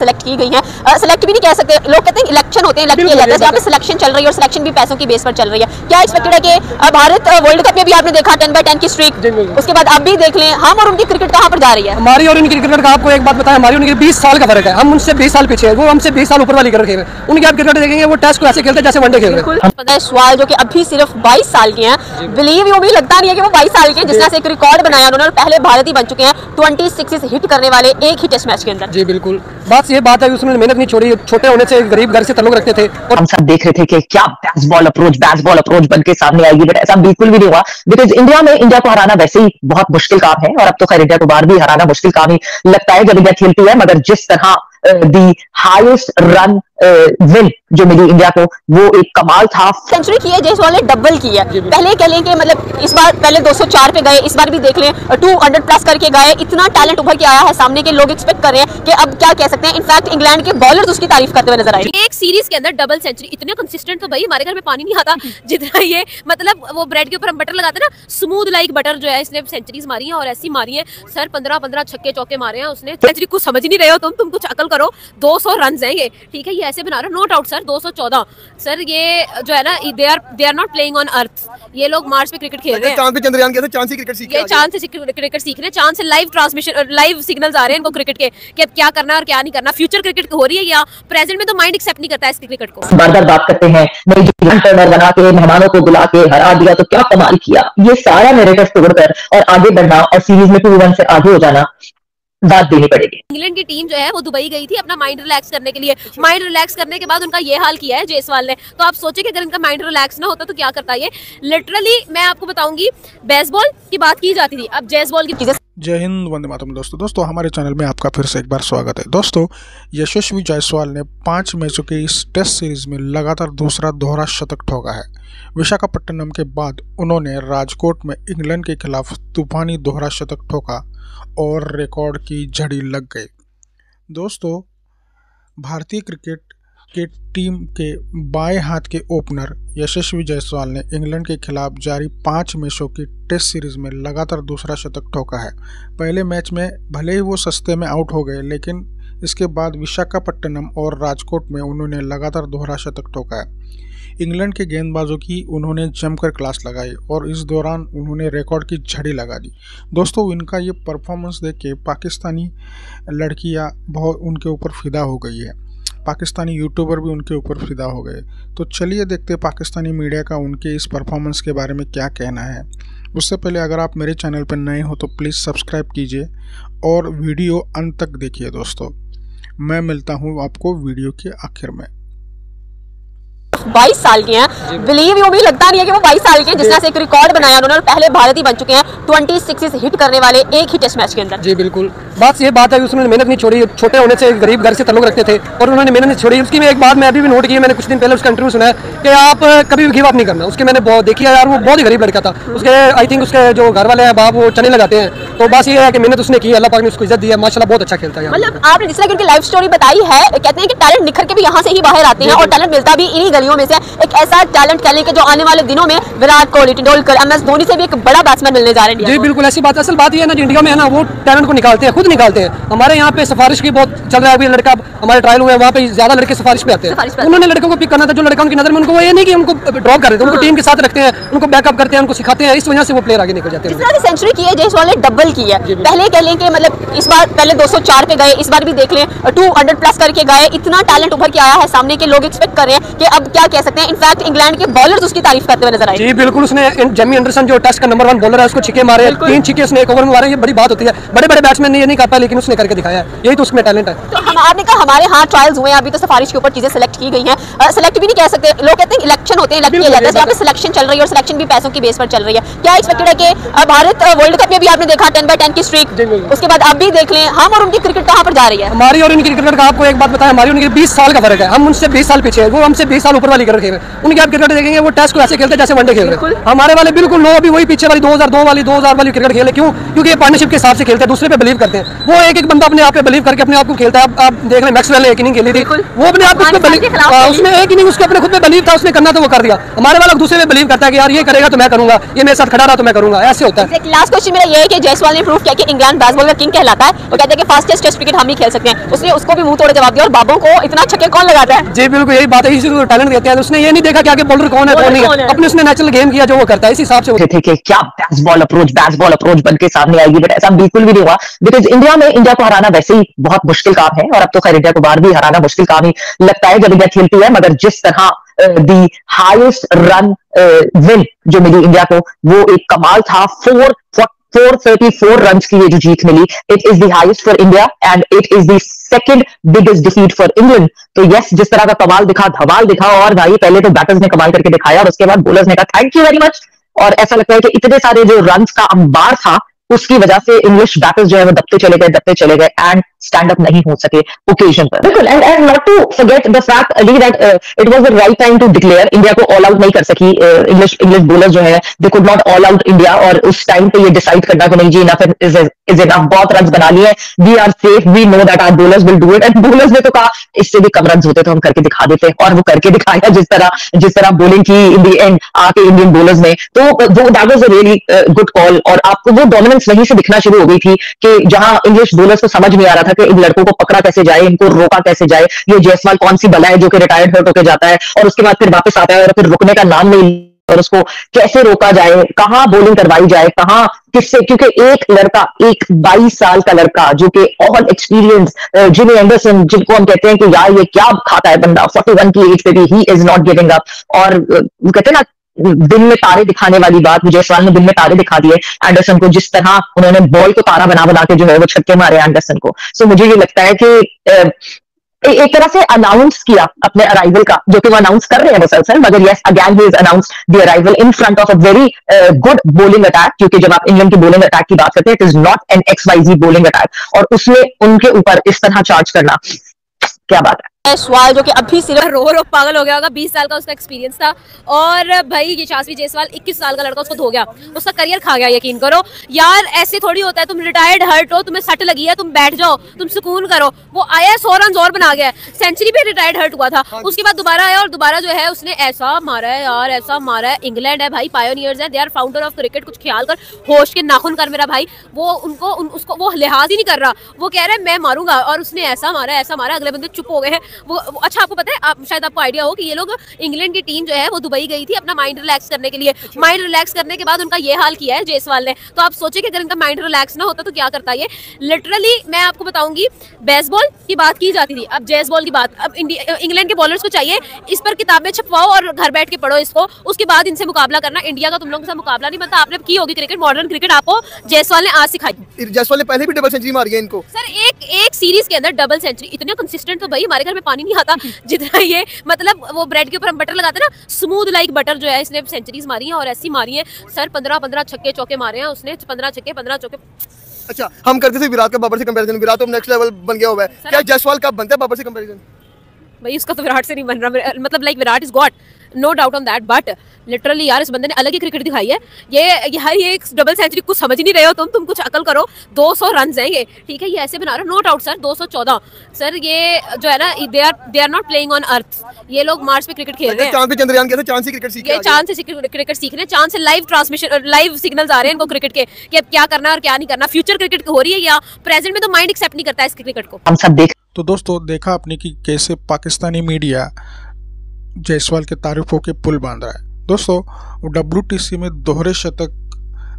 Select की गई हैं। सिलेक्ट भी नहीं कह सकते, लोग कहते हैं इलेक्शन होते हैं, इलेक्ट किया जाता है, जहाँ पे सिलेक्शन चल रही है और सिलेक्शन भी पैसों की बेस पर चल रही है। क्या एक्सपेक्टेड है कि भारत वर्ल्ड कप में भी आपने देखा 10/10 की स्ट्रीक, उसके बाद अब भी देख लें, हम और उनकी क्रिकेट कहाँ पर जा रही है? हमारी और उनकी क्रिकेट का आपको एक बात बताएं, हमारी उनकी 20 साल का फर्क है, हम उनसे 20 साल पीछे है, वो हमसे 20 साल ऊपर वाली क्रिकेट खेल रहे हैं। उनकी आप क्रिकेट देखेंगे वो टेस्ट को ऐसे खेलते हैं जैसे वनडे खेल रहे हैं। सवाल जो कि अभी सिर्फ 22 साल के हैं, बिलीव यू भी लगता नहीं है कि वो 22 साल के हैं, जिस तरह से एक रिकॉर्ड बनाया उन्होंने, पहले भारत ही बन चुके हैं 26 हिट करने वाले एक ही टेस्ट मैच के अंदर। जी बिल्कुल, बात ये बात है उसमें मेहनत नहीं छोड़ी, छोटे होने से गरीब घर से ताल्लुक रखते थे और हम सब देख रहे थे कि क्या बेसबॉल अप्रोच बन के सामने आएगी, बट ऐसा बिल्कुल भी नहीं हुआ। बिकॉज इंडिया को हराना वैसे ही बहुत मुश्किल काम है, और अब तो खैर इंडिया को बाहर भी हराना मुश्किल काम ही लगता है जब इंडिया खेलती है, मगर जिस तरह दी हाईएस्ट रन विन जो मिली इंडिया को, वो एक कमाल था। सेंचुरी की है जायसवाल ने, डबल की है। पहले कह लें कि मतलब इस बार पहले 204 पे गए, इस बार भी देख लें 200 प्लस करके गए। इतना टैलेंट उभर के आया है सामने के, लोग एक्सपेक्ट कर रहे हैं कि अब क्या कह सकते हैं। इनफैक्ट इंग्लैंड के बॉलर्स उसकी तारीफ करते हुए नजर आए। एक सीरीज के अंदर डबल सेंचुरी, इतने कंसिस्टेंट तो भाई हमारे घर में पानी नहीं आता जितना ये, मतलब वो ब्रेड के ऊपर हम बटर लगाते हैं ना, स्मूथ लाइक बटर जो है, इसने सेंचुरीज मारी है और ऐसी मारी है सर, 15-15 छक्के चौके मारे हैं उसने। सेंचुरी कुछ समझ नहीं रहे हो तुम कुछ अकल करो। 200 रन है ये, ठीक है, ये ऐसे बना रहा है, नो डाउट सर 214 सर, ये जो है ना they are not playing on earth, ये लोग मार्स पे क्रिकेट खेल रहे हैं। चांद पे चंद्रयान गए थे, चांद से क्रिकेट सीख ये चांद से क्रिकेट सीख रहे हैं, चांद से लाइव ट्रांसमिशन, लाइव सिग्नल्स आ रहे हैं इनको क्रिकेट के कि अब क्या करना है और क्या नहीं करना। फ्यूचर क्रिकेट हो रही है या प्रेजेंट में तो माइंड एक्सेप्ट नहीं करता है इस क्रिकेट को। बार-बार बात करते हैं नहीं जो टर्नर बना के मेहमानों को बुला के हरा दिया तो क्या कमाल किया, ये सारा नैरेटिव तोड़कर और आगे बढ़ना और सीरीज में 2-1 से आगे हो जाना दाद देनी पड़ेगी। इंग्लैंड की टीम जो है वो दुबई गई थी अपना माइंड रिलैक्स करने के लिए, माइंड रिलैक्स करने के बाद उनका ये हाल किया है जायसवाल ने। तो आप सोचे कि अगर इनका माइंड रिलैक्स ना होता तो क्या करता ये। लिटरली मैं आपको बताऊंगी, बेसबॉल की बात की जाती थी, अब जायसवाल की चीजें। जय हिंद, वंदे मातरम। दोस्तों हमारे चैनल में आपका फिर से एक बार स्वागत है। दोस्तों यशस्वी जायसवाल ने 5 मैचों के इस टेस्ट सीरीज में लगातार दूसरा दोहरा शतक ठोका है। विशाखापट्टनम के बाद उन्होंने राजकोट में इंग्लैंड के खिलाफ तूफानी दोहरा शतक ठोका और रिकॉर्ड की झड़ी लग गई। दोस्तों भारतीय क्रिकेट के टीम के बाएं हाथ के ओपनर यशस्वी जायसवाल ने इंग्लैंड के खिलाफ जारी 5 मैचों की टेस्ट सीरीज में लगातार दूसरा शतक ठोका है। पहले मैच में भले ही वो सस्ते में आउट हो गए, लेकिन इसके बाद विशाखापट्टनम और राजकोट में उन्होंने लगातार दोहरा शतक ठोका है। इंग्लैंड के गेंदबाजों की उन्होंने जमकर क्लास लगाई और इस दौरान उन्होंने रिकॉर्ड की झड़ी लगा दी। दोस्तों इनका ये परफॉर्मेंस देख के पाकिस्तानी लड़कियां बहुत उनके ऊपर फिदा हो गई है, पाकिस्तानी यूट्यूबर भी उनके ऊपर फिदा हो गए। तो चलिए देखते पाकिस्तानी मीडिया का उनके इस परफॉर्मेंस के बारे में क्या कहना है। उससे पहले अगर आप मेरे चैनल पर नए हो तो प्लीज़ सब्सक्राइब कीजिए और वीडियो अंत तक देखिए। दोस्तों मैं मिलता हूँ आपको वीडियो के आखिर में। 22 साल के हैं, बिलीव यू भी लगता नहीं है कि वो 22 साल के हैं, जिस तरह से एक रिकॉर्ड बनाया उन्होंने, पहले भारत ही बन चुके हैं 26 हिट करने वाले एक ही टेस्ट मैच के अंदर। जी बिल्कुल, बात ये बात है उसमें मेहनत नहीं छोड़ी, छोटे होने से गरीब घर से ताल्लुक रखते थे और उन्होंने मेहनत नहीं छोड़ी। उसकी एक बात मैं अभी भी नोट की है, मैंने कुछ दिन पहले उसका इंटरव्यू सुना है कि आप कभी भी गिव अप नहीं करना। उसके मैंने बहुत देखी है यार, वो बहुत ही गरीब लड़का था। उसके आई थिंक उसके जो घर वाले हैं बाप वो चने लगाते हैं, तो बस ये है कि मेहनत उसने की, अल्लाह पाक ने उसको इज्जत दी है, माशाल्लाह बहुत अच्छा खेलता है। मतलब आपने जिस तरह की उनकी लाइफ स्टोरी बताई है, कहते हैं कि टैलेंट निखर के भी यहाँ से ही बाहर आते हैं और टैलेंट मिलता भी इन्हीं गलियों में से। एक ऐसा टैलेंट कह लें कि जो आने वाले दिनों में विराट कोहली, तेंदुलकर, MS धोनी से भी एक बड़ा बैट्समैन मिलने जा रहे हैं। जी बिल्कुल ऐसी बात, असल बात ये है ना, इंडिया में है ना वो टैलेंट को निकालते हैं, खुद निकालते हैं। हमारे यहाँ पे सिफारिश की बहुत चल रहा है, अभी लड़का हमारे ट्रायल हुए वहाँ पे ज्यादा लड़के सिफारिश पे आते हैं। उन्होंने लड़कों को पिक करना था जो लड़का उनकी नजर में, उनको ये नहीं कि उनको ड्रॉप कर देते हैं, उनको टीम के साथ रखते हैं, उनको बैकअप करते हैं, उनको सिखाते हैं, इस वजह से वो प्लेयर आगे निकल जाते हैं। जिस तरह से सेंचुरी की है जायसवाल ने, डबल की है। पहले कह लें कि मतलब इस बार पहले 204 पे गए, इस बार भी देख लें 200 प्लस करके गए। इतना टैलेंट उभर के आया है सामने के, लोग एक्सपेक्ट कर रहे हैं कि अब क्या कह सकते हैं। इनफैक्ट इंग्लैंड के बॉलर्स उसकी तारीफ करते हुए नजर आए। जी बिल्कुल, उसने जेमी एंडरसन जो टेस्ट का नंबर 1 बॉलर है उसको छिक्के मारे, 3 छिक्के उसने एक ओवर में मारे। ये बड़ी बात होती है, बड़े बड़े बैट्समैन ने ये नहीं कर पाया, लेकिन उसने करके दिखाया है, यही तो उसमें टैलेंट है। तो आपने कहा हमारे यहाँ ट्रायल्स हुए हैं, अभी तो सिफारिश के ऊपर चीजें सेलेक्ट की गई हैं। सेलेक्ट भी नहीं कह सकते, लोग कहते हैं इलेक्शन होते हैं, इलेक्ट किया जाता है, जहाँ पे सिलेक्शन चल रही है और सिलेक्शन भी पैसों की बेस पर चल रही है। क्या एक्सपेक्टेड है कि भारत वर्ल्ड कप में भी आपने देखा 10/10 की स्ट्रीक, उसके बाद अब भी देख लें, हम और उनकी क्रिकेट कहाँ पर जा रही है? हमारी और उनकी क्रिकेट का आपको एक बात बताएं, हमारी उनकी 20 साल का फर्क है, हम उनसे 20 साल पीछे है, वो हमसे 20 साल ऊपर वाली क्रिकेट खेल रहे हैं। उनकी आप क्रिकेट देखेंगे वो टेस्ट को ऐसे खेलते हैं जैसे वनडे खेल रहे हैं। हमारे वाले बिल्कुल नो, अभी वही पीछे वाली 2002 वाली 2000 वाली क्रिकेट खेले। क्यों? क्योंकि ये पार्टनरशिप के हिसाब से खेलते हैं, दूसरे पे बिलीव करते हैं। वो एक एक बंदा अपने आप पे बिलीव करके अपने आप को खेलता है। आप देख लें मैक्सवेल ने एक इनिंग खेली थी, वो अपने आप उसमें उसने एक इनिंग उसके अपने खुद में बिलीव था, उसने करना तो वो कर दिया। हमारे वाला दूसरे में बिलीव करता है कि यार ये करेगा तो मैं करूंगा, ये मेरे साथ खड़ा रहा तो मैं करूंगा, ऐसे होता है। लास्ट क्वेश्चन मेरा ये है कि जायसवाल ने प्रूव किया कि इंग्लैंड बेसबॉल का किंग कहलाता है और कहते हैं कि फास्टेस्ट टेस्ट क्रिकेट हम ही खेल सकते हैं। उसने उसको भी मुंह तोड़ जवाब दिया और बाबों को इतना छक्के कौन लगाता है। जी बिल्कुल यही बात है, इसी को टैलेंट देते हैं। उसने ये नहीं देखा कि आगे बॉलर कौन है कौन नहीं है, अपने उसने नेचुरल गेम किया जो वो करता है, इसी हिसाब से थे कि क्या बेसबॉल अप्रोच बन के सामने आएगी, बट ऐसा बिल्कुल भी नहीं हुआ। बिकॉज इंडिया को हराना वैसे ही बहुत मुश्किल काम है, और अब तो खैर इंडिया को बाहर भी हराना मुश्किल काम ही लगता है जब इंडिया खेलती है। मगर जिस तरह दी हाईएस्ट रन विन जो मिली इंडिया को, वो एक कमाल था। 434 रन की ये जो जीत मिली, it is the highest for India and it is the second biggest defeat for England. तो यस, जिस तरह का कमाल दिखा, धमाल दिखा, और भाई पहले तो बैटर्स ने कमाल करके दिखाया और उसके बाद बॉलर्स ने कहा थैंक यू वेरी मच। और ऐसा लगता है कि इतने सारे जो रन का अंबार था उसकी वजह से इंग्लिश बैटर्स जो है वो दबते चले गए एंड स्टैंड अप नहीं हो सके ओकेजन पर। बिल्कुल, and not to forget the fact really that it was the right time to declare. India को ऑल आउट नहीं कर सकी इंग्लिश बॉलर जो है, they could not all out India, और उस टाइम पे ये डिसाइड करना कि नहीं जी इनफ इज इनफ, बहुत रन बना लिए, we are safe, we know that our bowlers will do it. And bowlers ने तो कहा इससे भी कम रन होते तो हम करके दिखा देते, और वो करके दिखाया जिस तरह बॉलिंग की इन द एंड आके इंडियन बॉलर्स ने। तो वो that was a really good call, और आपको वो डोमिनेंस वहीं से दिखना शुरू हो गई थी कि जहां इंग्लिश बॉलर्स को समझ नहीं आ रहा था कि इन लड़कों को पकड़ा कैसे जाए, इनको रोका कैसे जाए। ये जायसवाल कौन सी बला है जो कि रिटायर्ड हर्ट होकर जाता है और उसके बाद फिर वापस आता है और फिर रुकने का नाम नहीं, और उसको कैसे रोका जाए, कहां बॉलिंग करवाई जाए, कहां किससे। क्योंकि एक लड़का, एक 22 साल का लड़का जो कि ऑल एक्सपीरियंस, जिमी एंडरसन, जिनको हम कहते हैं कि यार ये क्या खाता है बंदा, 41 की एज पे भी he is not giving up. और कहते हैं ना दिन में तारे दिखाने वाली बात, जायसवाल ने दिन में तारे दिखा दिए एंडरसन को, जिस तरह उन्होंने बॉल को तारा बना के जो है वो छक्के मारे एंडरसन को। सो मुझे ये लगता है कि एक तरह से अनाउंस किया अपने अराइवल का, जो कि वो अनाउंस कर रहे हैं मुसलसल, मगर yes again he is announce the arrival in front of a very good bowling attack. क्योंकि जब आप इंग्लैंड की बॉलिंग अटैक की बात करते हैं, it is not an XYZ bowling attack, और उसमें उनके ऊपर इस तरह चार्ज करना क्या बात है। जायसवाल जो कि अभी सिर्फ रो पागल हो गया होगा, 20 साल का उसका एक्सपीरियंस था। और भाई यशस्वी जायसवाल 21 साल का लड़का, उसको धो गया, उसका करियर खा गया। यकीन करो यार, ऐसे थोड़ी होता है। तुम रिटायर्ड हर्ट हो, तुम्हें सट लगी है, तुम बैठ जाओ, तुम सुकून करो। वो आया 100 रन और बना गया, सेंचुरी भी रिटायर्ड हर्ट हुआ था, उसके बाद दोबारा आया और दोबारा जो है उसने ऐसा मारा है यार, ऐसा मारा है। इंग्लैंड है भाई, पायोनियर्स है, they are founder of cricket. कुछ ख्याल कर, होश के नाखून कर मेरा भाई। वो उसको वो लिहाज ही नहीं कर रहा, वो कह रहा है मैं मारूंगा, और उसने ऐसा मारा, अगले बंदे चुप हो गए हैं। वो अच्छा, आपको पता है, शायद आपको आइडिया हो कि ये लोग, इंग्लैंड की टीम जो है वो दुबई गई थी अपना माइंड रिलैक्स करने के लिए। माइंड रिलैक्स करने के बाद उनका ये हाल किया है जायसवाल ने। तो आप सोचिए कि अगर इनका माइंड रिलैक्स ना होता तो क्या करता ये। लिटरली मैं आपको बताऊंगी, बेसबॉल की बात की जाती थी, अब जायसवाल की बात। अब इंग्लैंड के बॉलर्स को चाहिए इस पर किताबें छपवाओ और घर बैठ के पढ़ो इसको, उसके बाद इनसे मुकाबला करना। इंडिया का तुम लोगों से मुकाबला नहीं बनता। आपने की होगी क्रिकेट, मॉडर्न क्रिकेट आपको जायसवाल ने आज सिखाई। जायसवाल ने पहले भी डबल सेंचुरी मारी है इनको। सर एक सीरीज के अंदर डबल सेंचुरी, इतने कंसिस्टेंट तो भाई हमारे घर में पानी नहीं आता जितना ये, मतलब वो ब्रेड के ऊपर हम बटर लगाते हैं ना, स्मूथ लाइक बटर जो है, इसने सेंचुरीज मारी हैं और ऐसी मारी है सर। 15 छक्के चौके मारे हैं उसने, 15 चौके। अच्छा, हम करते थे विराट का बाबर से कंपैरिजन, विराट तो नेक्स्ट लेवल बन गया हुआ है। क्या जायसवाल कब बनता है बाबर से कंपैरिजन? भाई उसका तो विराट से नहीं बन रहा, मतलब like Virat is god, no doubt on that, but literally यार इस बंदे ने अलग ही क्रिकेट दिखाई है। ये हर ये एक डबल सेंचुरी, कुछ समझ नहीं रहे हो तुम कुछ अकल करो। 200 रन है ये, ठीक है, ये ऐसे बना रहे, नो डाउट सर। 214 सर, ये जो है ना, they are not playing on earth, ये लोग मार्स पे क्रिकेट खेल रहे हैं। चांद पे चंद्रयान कैसे चांद से क्रिकेट सीख रहे हैं, चांद से क्रिकेट सीख रहे हैं, चांद से लाइव ट्रांसमिशन, लाइव सिग्नल्स आ रहे हैं इनको क्रिकेट के कि अब क्या करना है और क्या नहीं करना। फ्यूचर क्रिकेट हो रही है या प्रेजेंट में तो माइंड एक्सेप्ट नहीं करता है इस क्रिकेट को। हम सब देख। तो दोस्तों देखा आपने कि कैसे पाकिस्तानी मीडिया जायसवाल के तारीफों के पुल बांध रहा है। दोस्तों WTC में दोहरे शतक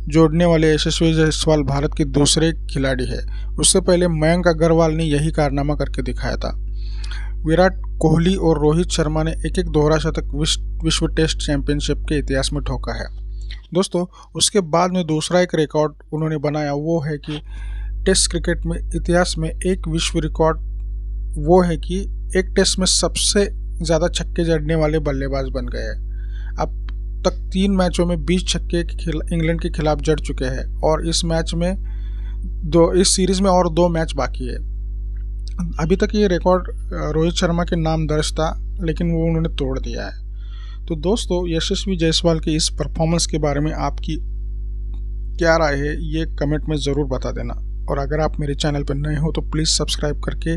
जोड़ने वाले यशस्वी जायसवाल भारत के दूसरे खिलाड़ी है। उससे पहले मयंक अग्रवाल ने यही कारनामा करके दिखाया था। विराट कोहली और रोहित शर्मा ने एक दोहरा शतक विश्व टेस्ट चैंपियनशिप के इतिहास में ठोका है। दोस्तों उसके बाद में दूसरा एक रिकॉर्ड उन्होंने बनाया, वो है कि टेस्ट क्रिकेट में इतिहास में एक विश्व रिकॉर्ड वो है कि एक टेस्ट में सबसे ज़्यादा छक्के जड़ने वाले बल्लेबाज बन गए हैं। अब तक 3 मैचों में 20 छक्के इंग्लैंड के खिलाफ जड़ चुके हैं और इस सीरीज में और 2 मैच बाकी है। अभी तक ये रिकॉर्ड रोहित शर्मा के नाम दर्ज था, लेकिन वो उन्होंने तोड़ दिया है। तो दोस्तों यशस्वी जायसवाल के इस परफॉर्मेंस के बारे में आपकी क्या राय है, ये कमेंट में ज़रूर बता देना। और अगर आप मेरे चैनल पर नए हो तो प्लीज़ सब्सक्राइब करके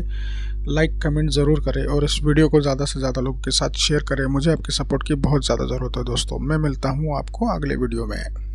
लाइक कमेंट ज़रूर करें और इस वीडियो को ज़्यादा से ज़्यादा लोगों के साथ शेयर करें। मुझे आपके सपोर्ट की बहुत ज़्यादा ज़रूरत है दोस्तों। मैं मिलता हूँ आपको अगले वीडियो में।